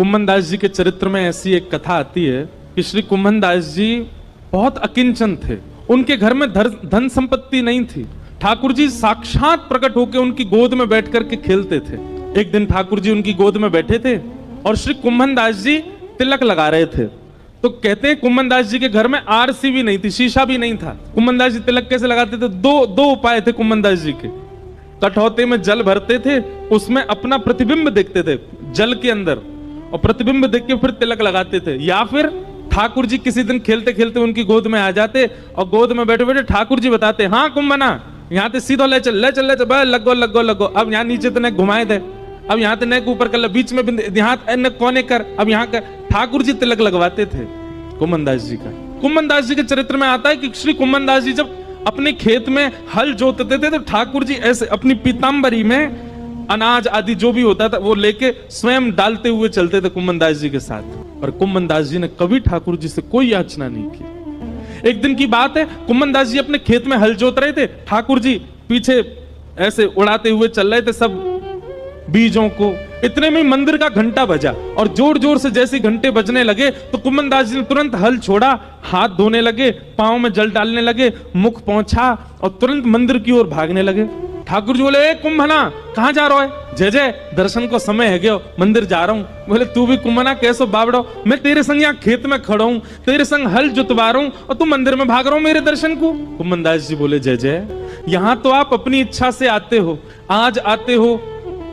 कुम्भन दास जी के चरित्र में ऐसी एक कथा आती है कि श्री कुम्भन दास जी बहुत अकिंचन थे। उनके घर में धन संपत्ति नहीं थी। ठाकुर जी साक्षात प्रकट होकर उनकी गोद में बैठ करके खेलते थे। एक दिन ठाकुर जी उनकी गोद में बैठे थे और श्री कुम्भन दास जी तिलक लगा रहे थे। तो कहते हैं कुम्भन दास जी के घर में आरसी भी नहीं थी, शीशा भी नहीं था। कुम्भन दास जी तिलक कैसे लगाते थे? दो उपाय थे कुम्भन दास जी के। कठौते में जल भरते थे, उसमें अपना प्रतिबिंब देखते थे जल के अंदर, और प्रतिबिंब देख के फिर तिलक लगाते थे। या फिर ठाकुर जी किसी दिन खेलते खेलते उनकी गोद में आ जाते और गोद में बैठे बैठे ठाकुर जी बताते, हाँ कुम्भना यहाँ से सीधो ले चल लगो। अब यहाँ नीचे तो नेक घुमाए थे, अब यहाँ तो नेक ऊपर कर, बीच में यहाँ कोने कर, अब यहाँ कर। ठाकुर जी तिलक लगवाते थे कुम्भन दास जी का। कुम्भन दास जी के चरित्र में आता है कि श्री कुम्भन दास जी जब अपने खेत में हल जोतते थे तो ठाकुर जी ऐसे अपनी पीतांबरी में अनाज आदि जो भी होता था वो लेके स्वयं डालते हुए चलते थे कुम्भन दास जी के साथ। और कुम्भन दास जी ने कभी ठाकुर जी से कोई याचना नहीं की। एक दिन की बात है, कुम्भन दास जी अपने खेत में हल जोत रहे थे, ठाकुर जी पीछे ऐसे उड़ाते हुए चल रहे थे सब बीजों को। इतने में मंदिर का घंटा बजा और जोर जोर से जैसे घंटे बजने लगे तो कुम्भन दास जी ने तुरंत हल छोड़ा, हाथ धोने लगे, पांव में जल डालने लगे, मुख पोंछा और तुरंत मंदिर की ओर भागने लगे। ठाकुर जी बोले, ए कुम्भना कहां जा रहा है? जय जय, दर्शन को समय है गयो, मंदिर जा रहा हूं। बोले, तू भी कुम्भना कैसो बावड़ो, मैं तेरे संग यहाँ खेत में खड़ा हूं, तेरे संग हल जुतवा रहा हूं और तू मंदिर में भाग रहा हूं मेरे दर्शन को। कुम्भन दास जी बोले, जय जय, यहाँ तो आप अपनी इच्छा से आते हो, आज आते हो,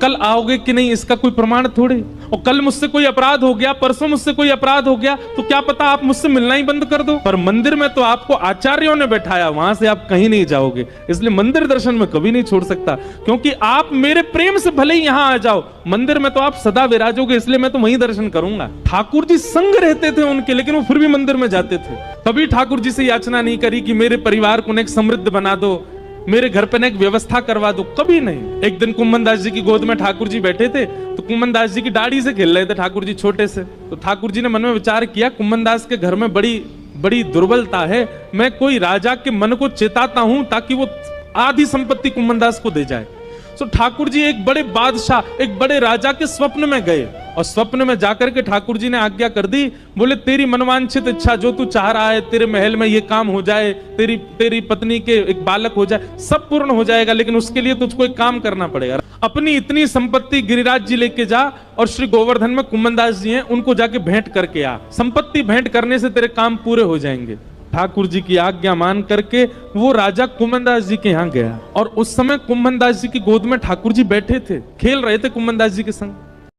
कल आओगे कि नहीं इसका कोई प्रमाण थोड़े। और कल मुझसे कोई अपराध हो गया, परसों मुझसे कोई अपराध हो गया तो क्या पता आप मुझसे मिलना ही बंद कर दो। पर मंदिर में तो आपको आचार्यों ने बैठाया, वहां से आप कहीं नहीं जाओगे, इसलिए मंदिर दर्शन में कभी नहीं छोड़ सकता, क्योंकि आप मेरे प्रेम से भले ही यहां आ जाओ, मंदिर में तो आप सदा विराजोगे, इसलिए मैं तो वहीं दर्शन करूंगा। ठाकुर जी संग रहते थे उनके, लेकिन वो फिर भी मंदिर में जाते थे। कभी ठाकुर जी से याचना नहीं करी कि मेरे परिवार को एक समृद्ध बना दो, मेरे घर पे एक व्यवस्था करवा दो, कभी नहीं। एक दिन कुम्भन दास जी की गोद में ठाकुर जी बैठे थे तो कुम्भन दास जी की दाढ़ी से खेल रहे थे ठाकुर जी छोटे से। तो ठाकुर जी ने मन में विचार किया, कुम्भन दास के घर में बड़ी दुर्बलता है, मैं कोई राजा के मन को चेताता हूं ताकि वो आधी संपत्ति कुम्भन दास को दे जाए। तो ठाकुर जी एक बड़े बादशाह, एक बड़े राजा के स्वप्न में गए और स्वप्न में जाकर के ठाकुर जी ने आज्ञा कर दी, बोले तेरी मनवांछित इच्छा जो तू चाह रहा है, तेरे महल में ये काम हो जाए, तेरी पत्नी के एक बालक हो जाए, सब पूर्ण हो जाएगा, लेकिन उसके लिए तुझको एक काम करना पड़ेगा। अपनी इतनी संपत्ति गिरिराज जी लेके जा और श्री गोवर्धन में कुम्भन दास जी हैं उनको जाके भेंट करके आ, संपत्ति भेंट करने से तेरे काम पूरे हो जाएंगे। ठाकुर जी की आज्ञा मान करके वो राजा कुम्भन दास जी के यहाँ गया और उस समय कुम्भन दास जी की गोद में ठाकुर जी बैठे थे, खेल रहे थे कुम्भन दास जी के संग।